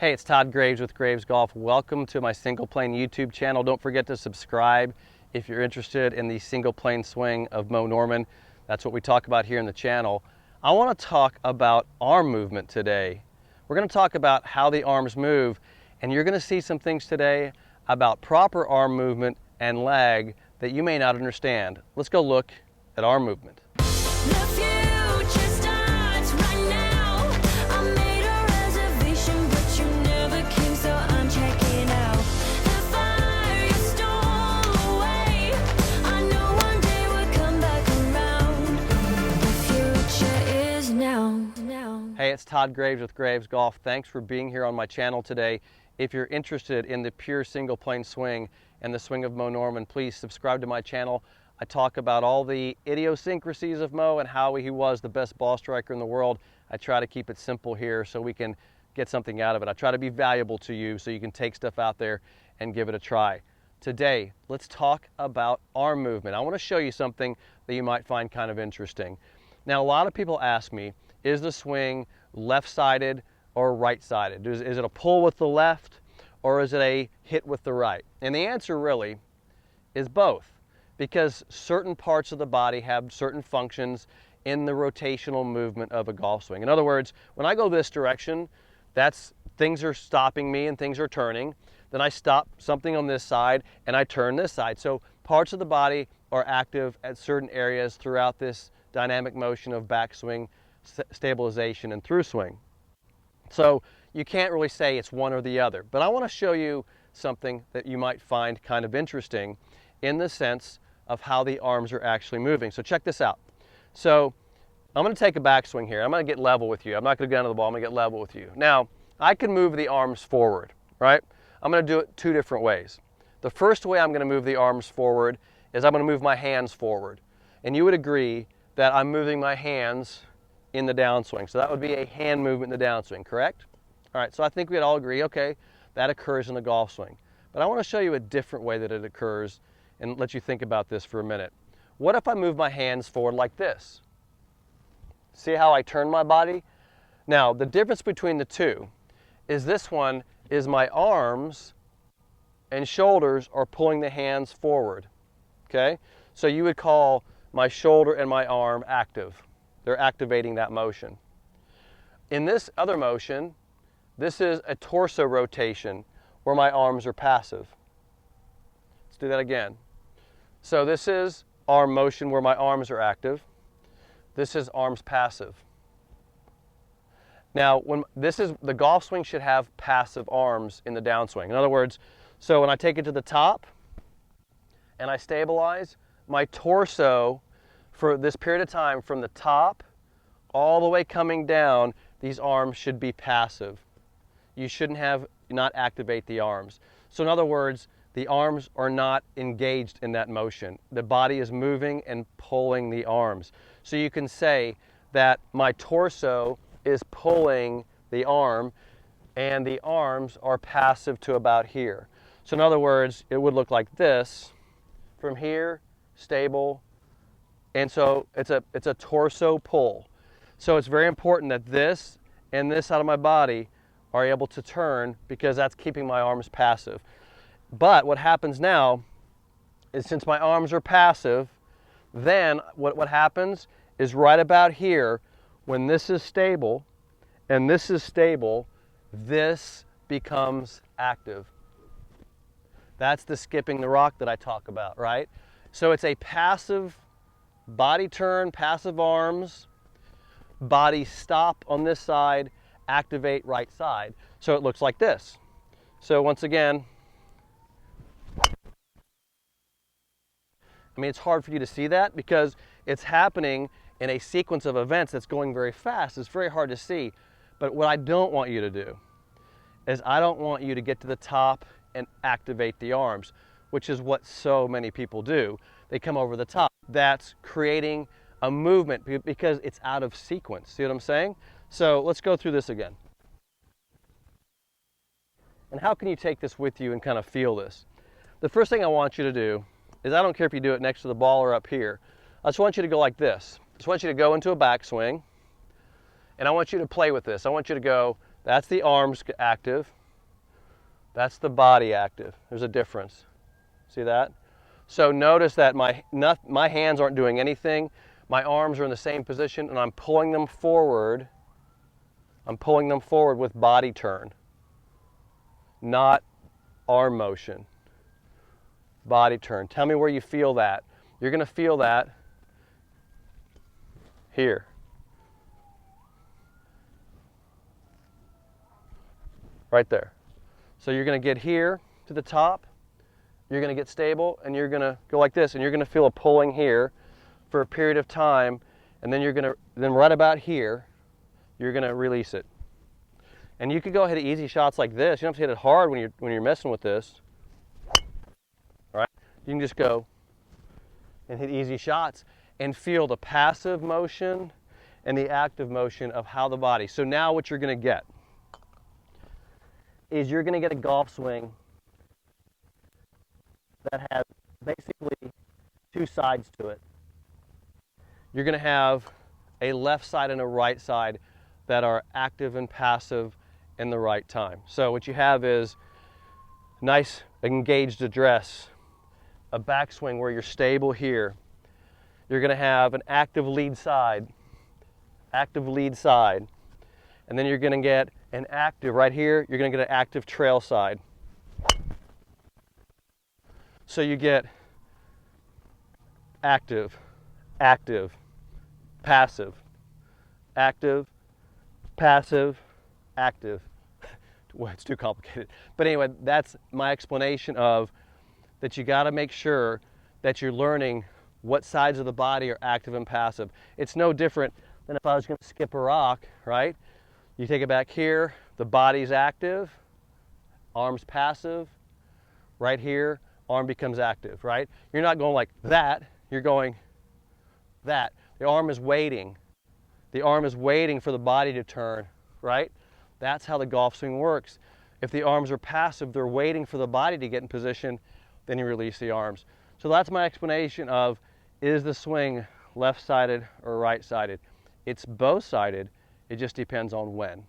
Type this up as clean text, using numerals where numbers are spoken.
Hey, it's Todd Graves with Graves Golf. Welcome to my single plane YouTube channel. Don't forget to subscribe if you're interested in the single plane swing of Mo Norman. That's what we talk about here in the channel. I want to talk about arm movement today. We're going to talk about how the arms move, and you're going to see some things today about proper arm movement and lag that you may not understand. Let's go look at arm movement. Hey, it's Todd Graves with Graves Golf. Thanks for being here on my channel today. If you're interested in the pure single plane swing and the swing of Mo Norman, please subscribe to my channel. I talk about all the idiosyncrasies of Mo and how he was the best ball striker in the world. I try to keep it simple here so we can get something out of it. I try to be valuable to you so you can take stuff out there and give it a try. Today, let's talk about arm movement. I want to show you something that you might find kind of interesting. Now, a lot of people ask me, is the swing left-sided or right-sided? Is it a pull with the left or is it a hit with the right? And the answer really is both, because certain parts of the body have certain functions in the rotational movement of a golf swing. In other words, when I go this direction, things are stopping me and things are turning. Then I stop something on this side and I turn this side. So parts of the body are active at certain areas throughout this dynamic motion of backswing, stabilization, and through swing. So you can't really say it's one or the other, but I want to show you something that you might find kind of interesting in the sense of how the arms are actually moving. So check this out. So I'm going to take a backswing here. I'm going to get level with you. I'm not going to go into the ball. I'm going to get level with you. Now, I can move the arms forward, right? I'm going to do it two different ways. The first way I'm going to move the arms forward is I'm going to move my hands forward. And you would agree that I'm moving my hands in the downswing. So that would be a hand movement in the downswing, correct? All right, so I think we'd all agree, okay, that occurs in the golf swing. But I want to show you a different way that it occurs and let you think about this for a minute. What if I move my hands forward like this? See how I turn my body? Now, the difference between the two is this one is my arms and shoulders are pulling the hands forward, okay? So you would call my shoulder and my arm active. They're activating that motion. In this other motion, this is a torso rotation where my arms are passive. Let's do that again. So this is arm motion where my arms are active. This is arms passive. Now, the golf swing should have passive arms in the downswing. In other words, so when I take it to the top and I stabilize, my torso for this period of time from the top all the way coming down, these arms should be passive. You shouldn't not activate the arms. So in other words, the arms are not engaged in that motion. The body is moving and pulling the arms. So you can say that my torso is pulling the arm and the arms are passive to about here. So in other words, it would look like this, from here, stable, and so it's a torso pull. So it's very important that this and this side of my body are able to turn, because that's keeping my arms passive. But what happens now is, since my arms are passive, then what happens is right about here, when this is stable and this is stable, this becomes active. That's the skipping the rock that I talk about, right? So it's a passive body turn, passive arms, body stop on this side, activate right side. So it looks like this. So once again, I mean, it's hard for you to see that because it's happening in a sequence of events that's going very fast. It's very hard to see. But what I don't want you to do is I don't want you to get to the top and activate the arms, which is what so many people do. They come over the top. That's creating a movement because it's out of sequence. See what I'm saying? So let's go through this again. And how can you take this with you and kind of feel this? The first thing I want you to do is, I don't care if you do it next to the ball or up here, I just want you to go like this. I just want you to go into a backswing, and I want you to play with this. I want you to go That's the arms active. That's the body active. There's a difference. See that? So notice that my hands aren't doing anything. My arms are in the same position and I'm pulling them forward. I'm pulling them forward with body turn, not arm motion. Body turn. Tell me where you feel that. You're going to feel that here. Right there. So you're going to get here to the top, you're going to get stable, and you're going to go like this, and you're going to feel a pulling here for a period of time, and then then right about here, you're going to release it. And you could go hit easy shots like this. You don't have to hit it hard when you're messing with this. Right? You can just go and hit easy shots and feel the passive motion and the active motion of how the body. So now what you're going to get is you're going to get a golf swing that has basically two sides to it. You're going to have a left side and a right side that are active and passive in the right time. So what you have is nice engaged address, a backswing where you're stable here. You're going to have an active lead side, and then you're going to get an active right here. You're going to get an active trail side. So you get active, active, passive, active, passive, active. Well, it's too complicated. But anyway, that's my explanation of that. You got to make sure that you're learning what sides of the body are active and passive. It's no different than if I was going to skip a rock, right? You take it back here, the body's active, arm's passive. Right here, arm becomes active, right? You're not going like that, you're going that. The arm is waiting. The arm is waiting for the body to turn, right? That's how the golf swing works. If the arms are passive, they're waiting for the body to get in position, then you release the arms. So that's my explanation of, is the swing left-sided or right-sided? It's both-sided, it just depends on when.